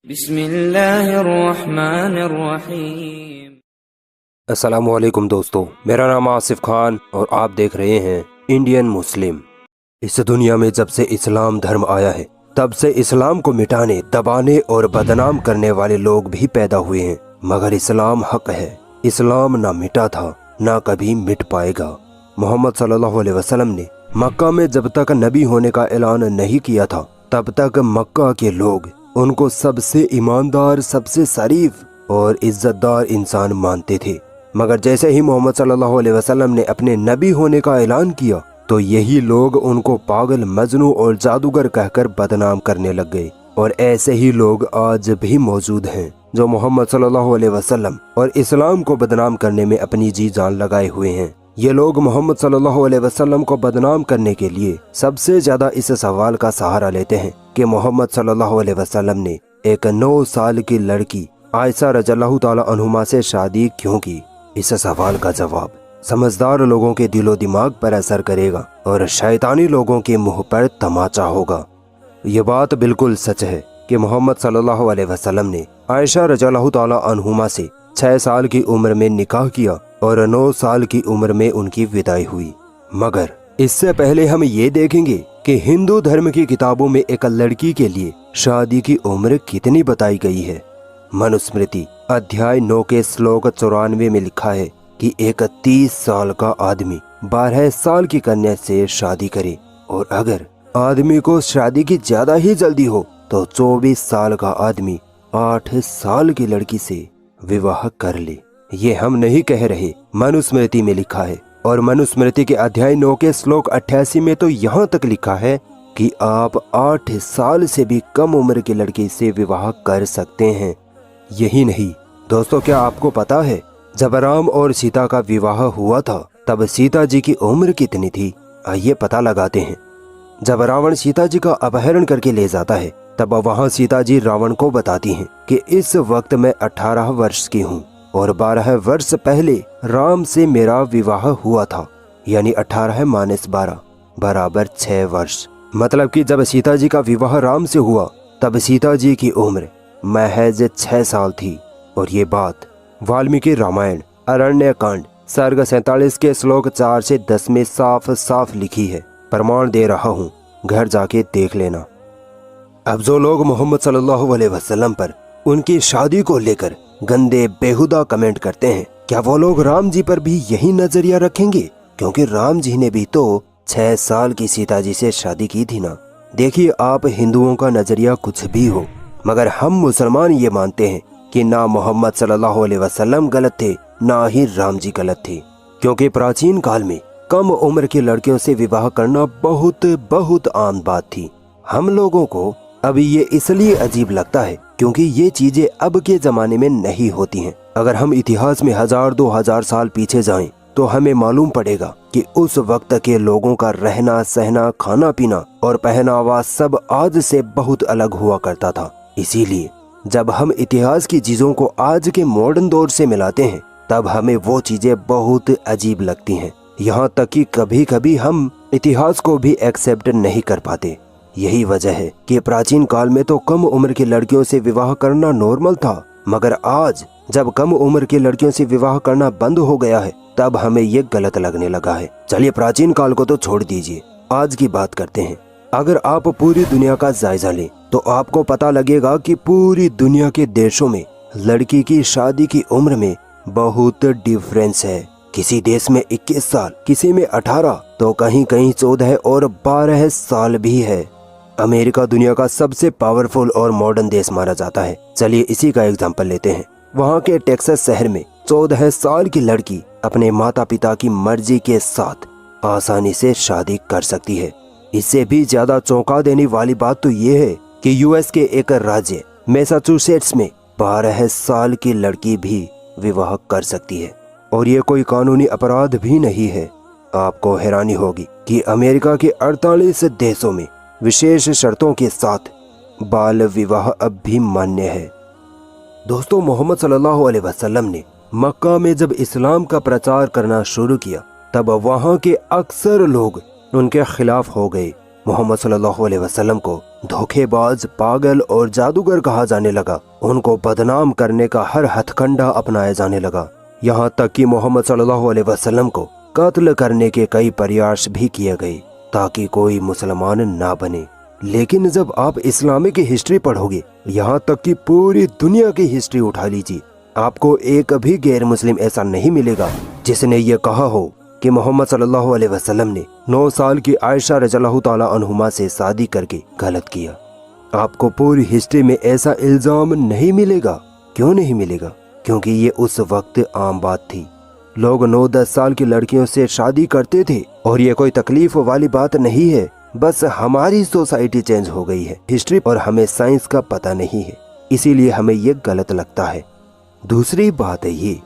بسم اللہ الرحمن الرحیم۔ السلام علیکم دوستو، میرا نام آصف خان اور آپ دیکھ رہے ہیں انڈین مسلم۔ اس دنیا میں جب سے اسلام دھرم آیا ہے تب سے اسلام کو مٹانے، دبانے اور بدنام کرنے والے لوگ بھی پیدا ہوئے ہیں، مگر اسلام حق ہے۔ اسلام نہ مٹا تھا نہ کبھی مٹ پائے گا۔ محمد صلی اللہ علیہ وسلم نے مکہ میں جب تک نبی ہونے کا اعلان نہیں کیا تھا تب تک مکہ کے لوگ ان کو سب سے ایماندار، سب سے شریف اور عزت دار انسان مانتے تھے، مگر جیسے ہی محمد صلی اللہ علیہ وسلم نے اپنے نبی ہونے کا اعلان کیا تو یہی لوگ ان کو پاگل، مجنوں اور جادوگر کہہ کر بدنام کرنے لگ گئے۔ اور ایسے ہی لوگ آج بھی موجود ہیں جو محمد صلی اللہ علیہ وسلم اور اسلام کو بدنام کرنے میں اپنی جی جان لگائے ہوئے ہیں۔ یہ لوگ محمد صلی اللہ علیہ وسلم کو بدنام کرنے کے لیے سب سے زیادہ اس سوال کا سہارا لیتے ہیں کہ محمد صلی اللہ علیہ وسلم نے ایک 9 سال کی لڑکی عائشہ رضی اللہ تعالی عنہما سے شادی کیوں کی۔ اس سوال کا جواب سمجھدار لوگوں کے دل و دماغ پر اثر کرے گا اور شیطانی لوگوں کے منہ پر تماچا ہوگا۔ یہ بات بالکل سچ ہے کہ محمد صلی اللہ علیہ وسلم نے عائشہ رضی اللہ تعالی عنہما سے 6 سال کی عمر میں نکاح کیا اور 9 سال کی عمر میں ان کی وداعی ہوئی، مگر اس سے پہلے ہم یہ دیکھیں گے کہ ہندو دھرم کی کتابوں میں ایک لڑکی کے لیے شادی کی عمر کتنی بتائی گئی ہے۔ منوسمرتی ادھیائے 9 کے سلوک 94 میں لکھا ہے کہ ایک 30 سال کا آدمی 12 سال کی کنیا سے شادی کرے، اور اگر آدمی کو شادی کی زیادہ ہی جلدی ہو تو 24 سال کا آدمی 8 سال کی لڑکی سے وواہ کر لے۔ یہ ہم نہیں کہہ رہے، منوسمرتی میں لکھا ہے، اور منوسمرتی کے ادھیائے 9 کے سلوک 88 میں تو یہاں تک لکھا ہے کہ آپ 8 سال سے بھی کم عمر کی لڑکی سے وواہ کر سکتے ہیں۔ یہی نہیں دوستو، کیا آپ کو پتا ہے جب رام اور سیتا کا وواہ ہوا تھا تب سیتا جی کی عمر کتنی تھی؟ آئیے پتہ لگاتے ہیں۔ جب راون سیتا جی کا اپہرن کر کے لے جاتا ہے تب وہاں سیتا جی راون کو بتاتی ہیں کہ اس وقت میں 18 ورش کی ہوں اور 12 ورش پہلے رام سے میرا وواہ ہوا تھا، یعنی 18 - 12 برابر 6 ورش۔ مطلب کہ جب سیتا جی کا وواہ رام سے ہوا تب سیتا جی کی عمر محض 6 سال تھی، اور یہ بات والمیکی رامائن ارنیہ کانڈ سرگ 47 کے سلوک 4 سے 10 میں صاف صاف لکھی ہے۔ پرمان دے رہا ہوں، گھر جا کے دیکھ لینا۔ اب جو لوگ محمد صلی اللہ علیہ وسلم پر ان کی شادی کو لے کر گندے بیہودہ کمنٹ کرتے ہیں، کیا وہ لوگ رام جی پر بھی یہی نظریہ رکھیں گے؟ کیونکہ رام جی نے بھی تو 6 سال کی سیتا جی سے شادی کی تھی نا۔ دیکھیے، آپ ہندوؤں کا نظریہ کچھ بھی ہو، مگر ہم مسلمان یہ مانتے ہیں کہ نہ محمد صلی اللہ علیہ وسلم غلط تھے نہ ہی رام جی غلط تھے، کیونکہ پراچین کال میں کم عمر کی لڑکیوں سے وواہ کرنا بہت عام بات تھی۔ ہم لوگوں کو اب یہ اس لیے عجیب لگتا ہے کیونکہ یہ چیزیں اب کے زمانے میں نہیں ہوتی ہیں۔ اگر ہم اتہاس میں 1000-2000 سال پیچھے جائیں تو ہمیں معلوم پڑے گا کہ اس وقت کے لوگوں کا رہنا سہنا، کھانا پینا اور پہناوا سب آج سے بہت الگ ہوا کرتا تھا۔ اسی لیے جب ہم اتہاس کی چیزوں کو آج کے ماڈرن دور سے ملاتے ہیں تب ہمیں وہ چیزیں بہت عجیب لگتی ہیں، یہاں تک کہ کبھی کبھی ہم اتہاس کو بھی ایکسیپٹ نہیں کر پاتے۔ یہی وجہ ہے کہ پراچین کال میں تو کم عمر کی لڑکیوں سے وواہ کرنا نارمل تھا، مگر آج جب کم عمر کی لڑکیوں سے وواہ کرنا بند ہو گیا ہے تب ہمیں یہ غلط لگنے لگا ہے۔ چلیے پراچین کال کو تو چھوڑ دیجئے، آج کی بات کرتے ہیں۔ اگر آپ پوری دنیا کا جائزہ لیں تو آپ کو پتہ لگے گا کہ پوری دنیا کے دیشوں میں لڑکی کی شادی کی عمر میں بہت ڈیفرنس ہے۔ کسی دیش میں 21 سال، کسی میں 18 تو کہیں 14 اور 12 سال بھی ہے۔ امریکہ دنیا کا سب سے پاورفل اور ماڈرن دیش مانا جاتا ہے۔ چلیے اسی کا ایگزامپل لیتے ہیں۔ وہاں کے ٹیکساس شہر میں 14 سال کی لڑکی اپنے ماتا پتا کی مرضی کے ساتھ آسانی سے شادی کر سکتی ہے۔ اس سے بھی زیادہ چونکا دینے والی بات تو یہ ہے کہ US کے ایک راجیہ میساچوسیٹس میں 12 سال کی لڑکی بھی وواہ کر سکتی ہے، اور یہ کوئی قانونی اپرادھ بھی نہیں ہے۔ آپ کو حیرانی ہوگی کہ امریکہ کے 48 دیشوں میں وشیش شرطوں کے ساتھ بال وواہ اب بھی مانیہ ہے۔ دوستو، محمد صلی اللہ علیہ وسلم نے مکہ میں جب اسلام کا پرچار کرنا شروع کیا تب وہاں کے اکثر لوگ ان کے خلاف ہو گئے، मोहम्मद सल्लल्लाहु अलैहि वसल्लम को धोखेबाज, पागल और जादूगर कहा जाने लगा। उनको बदनाम करने का हर हथकंडा अपनाया जाने लगा। यहाँ तक कि मोहम्मद सल्लल्लाहु अलैहि वसल्लम को कत्ल करने के कई प्रयास भी किए गए ताकि कोई मुसलमान ना बने। लेकिन जब आप इस्लामिक हिस्ट्री पढ़ोगे, यहाँ तक कि पूरी दुनिया की हिस्ट्री उठा लीजिए, आपको एक भी गैर मुस्लिम ऐसा नहीं मिलेगा जिसने ये कहा हो कि मोहम्मद सल्लल्लाहु अलैहि वसल्लम ने 9 साल की आयशा रज़ियल्लाहु ताला अन्हुमा से शादी करके गलत किया। आपको पूरी हिस्ट्री में ऐसा इल्जाम नहीं मिलेगा। क्यों नहीं मिलेगा? क्योंकि ये उस वक्त आम बात थी। लोग 9-10 साल की लड़कियों से शादी करते थे और ये कोई तकलीफ वाली बात नहीं है। बस हमारी सोसाइटी चेंज हो गई है, हिस्ट्री और हमें साइंस का पता नहीं है, इसीलिए हमें ये गलत लगता है। दूसरी बात है ये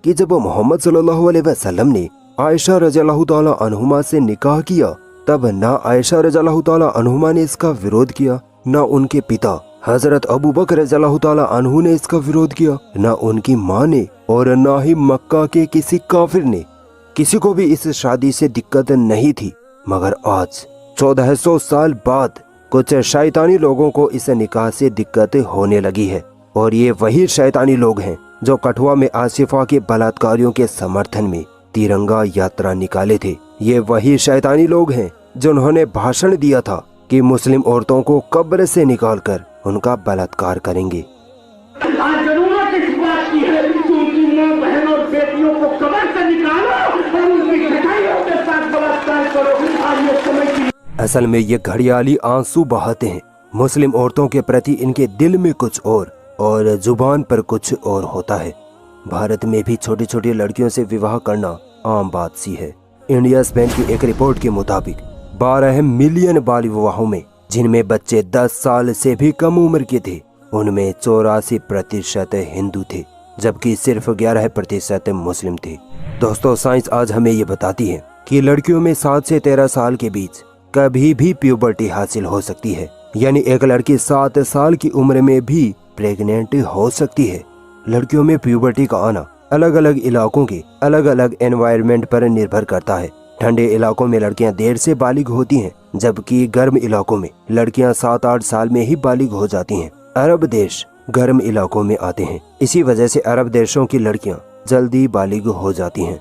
कि जब मोहम्मद सल्लल्लाहु अलैहि वसल्लम ने आयशा रज़ियल्लाहु ताला अन्हुमा से निकाह किया, तब ना आयशा रज़ियल्लाहु ताला अन्हुमा ने इसका विरोध किया, ना उनके पिता हजरत अबू बकर रज़ियल्लाहु ताला अन्हु ने इसका विरोध किया, ना उनकी माँ ने और ना ही मक्का के किसी काफिर ने। किसी को भी इस शादी से दिक्कत नहीं थी। मगर आज 1400 साल बाद कुछ शैतानी लोगों को इस निकाह से दिक्कत होने लगी है, और ये वही शैतानी लोग हैं जो कठुआ में आसिफा के बलात्कारियों के समर्थन में तिरंगा यात्रा निकाले थे। ये वही शैतानी लोग हैं जिन्होंने भाषण दिया था कि मुस्लिम औरतों को कब्र से निकालकर उनका बलात्कार करेंगे। आज जरूरत इस बात की है कि उनकी मां, बहन और बेटियों को कब्र से निकालो और उनकी कटाइयों के साथ बलात्कार करो। आज ये समय की असल में ये घड़ियाली आंसू बहाते हैं। मुस्लिम औरतों के प्रति इनके दिल में कुछ और जुबान पर कुछ और होता है। भारत में भी छोटी छोटी लड़कियों से विवाह करना आम बात सी है। इंडिया स्पेन की एक रिपोर्ट के मुताबिक 12 मिलियन बाल विवाहों में जिनमें बच्चे 10 साल से भी कम उम्र के थे, उनमें 84% हिंदू थे, जबकि सिर्फ 11% मुस्लिम थे। दोस्तों, साइंस आज हमें ये बताती है कि लड़कियों में 7 से 13 साल के बीच कभी भी प्यूबर्टी हासिल हो सकती है, यानी एक लड़की 7 साल की उम्र में भी प्रेग्नेंट हो सकती है। लड़कियों में प्यूबर्टी का आना अलग अलग इलाकों के अलग अलग एनवायरनमेंट पर निर्भर करता है। ठंडे इलाकों में लड़कियां देर से बालिग होती हैं, जबकि गर्म इलाकों में लड़कियां 7-8 साल में ही बालिग हो जाती हैं। अरब देश गर्म इलाकों में आते हैं, इसी वजह से अरब देशों की लड़कियां जल्दी बालिग हो जाती हैं।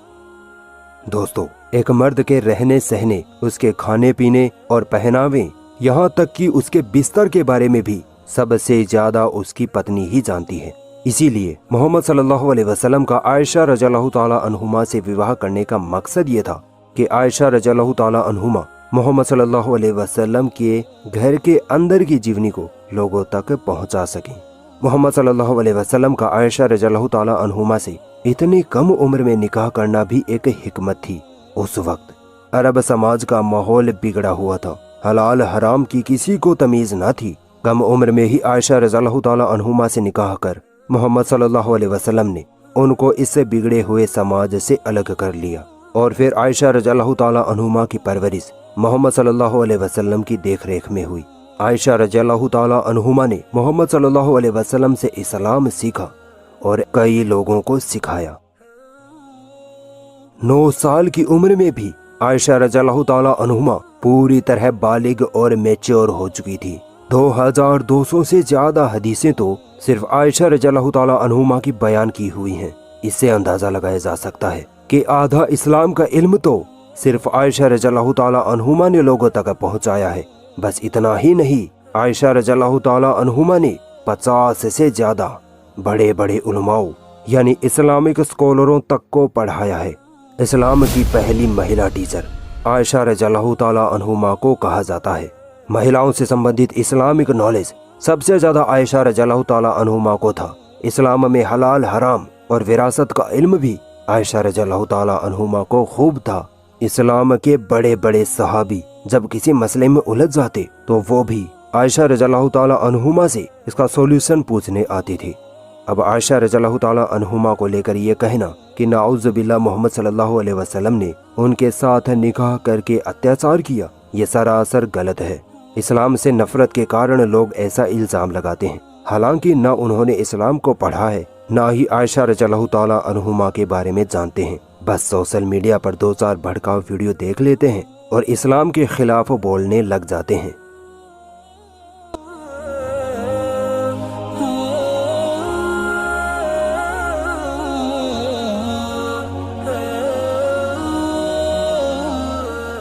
दोस्तों, एक मर्द के रहने सहने, उसके खाने पीने और पहनावे, यहाँ तक कि उसके बिस्तर के बारे में भी सबसे ज्यादा उसकी पत्नी ही जानती है। इसीलिए मोहम्मद सल्लल्लाहु अलैहि वसल्लम का आयशा रज़ियल्लाहु ताला अन्हुमा से विवाह करने का मकसद ये था कि आयशा रज़ियल्लाहु ताला अन्हुमा मोहम्मद सल्लल्लाहु अलैहि वसल्लम के घर के अंदर की जीवनी को लोगों तक पहुंचा सकें। मोहम्मद सल्लल्लाहु अलैहि वसल्लम का आयशा रज़ियल्लाहु ताला अन्हुमा से इतनी कम उम्र में निकाह करना भी एक हिकमत थी। उस वक्त अरब समाज का माहौल बिगड़ा हुआ था, हलाल हराम की किसी को तमीज न थी। कम उम्र में ही आयशा रज़ियल्लाहु ताला अन्हुमा से निकाह कर मोहम्मद सल्लल्लाहु अलैहि वसल्लम ने उनको इससे बिगड़े हुए समाज से अलग कर लिया, और फिर आयशा रज़ियल्लाहु ताला अन्हुमा की परवरिश मोहम्मद सल्लल्लाहु अलैहि वसल्लम की देखरेख में हुई। आयशा रज़ियल्लाहु ताला अन्हुमा ने मोहम्मद सल्लल्लाहु अलैहि वसल्लम से इस्लाम सीखा और कई लोगों को सिखाया। 9 साल की उम्र में भी आयशा रज़ियल्लाहु ताला अन्हुमा पूरी तरह बालिग और मैच्योर हो चुकी थी। 2200 से ज्यादा हदीसें तो सिर्फ आयशा रज़ियल्लाहु ताला अन्हुमा की बयान की हुई हैं। इससे अंदाजा लगाया जा सकता है कि आधा इस्लाम का इल्म तो सिर्फ आयशा रज़ियल्लाहु ताला अन्हुमा ने लोगों तक पहुंचाया है। बस इतना ही नहीं, आयशा रज़ियल्लाहु ताला अन्हुमा ने 50 से ज्यादा बड़े बड़े उलमाओं यानी इस्लामिक स्कॉलरों तक को पढ़ाया है। इस्लाम की पहली महिला टीचर आयशा रज़ियल्लाहु ताला अन्हुमा को कहा जाता है। महिलाओं से संबंधित इस्लामिक नॉलेज सबसे ज्यादा आयशा रज़ियल्लाहु ताला अन्हुमा को था। इस्लाम में हलाल हराम और विरासत का इल्म भी आयशा रज़ियल्लाहु ताला अन्हुमा को खूब था। इस्लाम के बड़े बड़े सहाबी जब किसी मसले में उलझ जाते तो वो भी आयशा रज़ियल्लाहु ताला अन्हुमा से इसका सॉल्यूशन पूछने आती थी। अब आयशा रज़ियल्लाहु ताला अन्हुमा को लेकर ये कहना कि नाउज़ बिल्लाह मोहम्मद सल्लल्लाहु अलैहि वसल्लम ने उनके साथ निकाह करके अत्याचार किया, ये सरासर गलत है। इस्लाम से नफरत के कारण लोग ऐसा इल्जाम लगाते हैं, हालांकि न उन्होंने इस्लाम को पढ़ा है, न ही आयशा रज़ियल्लाहु ताला अन्हुमा के बारे में जानते हैं। बस सोशल मीडिया पर 2-4 भड़काऊ वीडियो देख लेते हैं اور اسلام کے خلاف بولنے لگ جاتے ہیں۔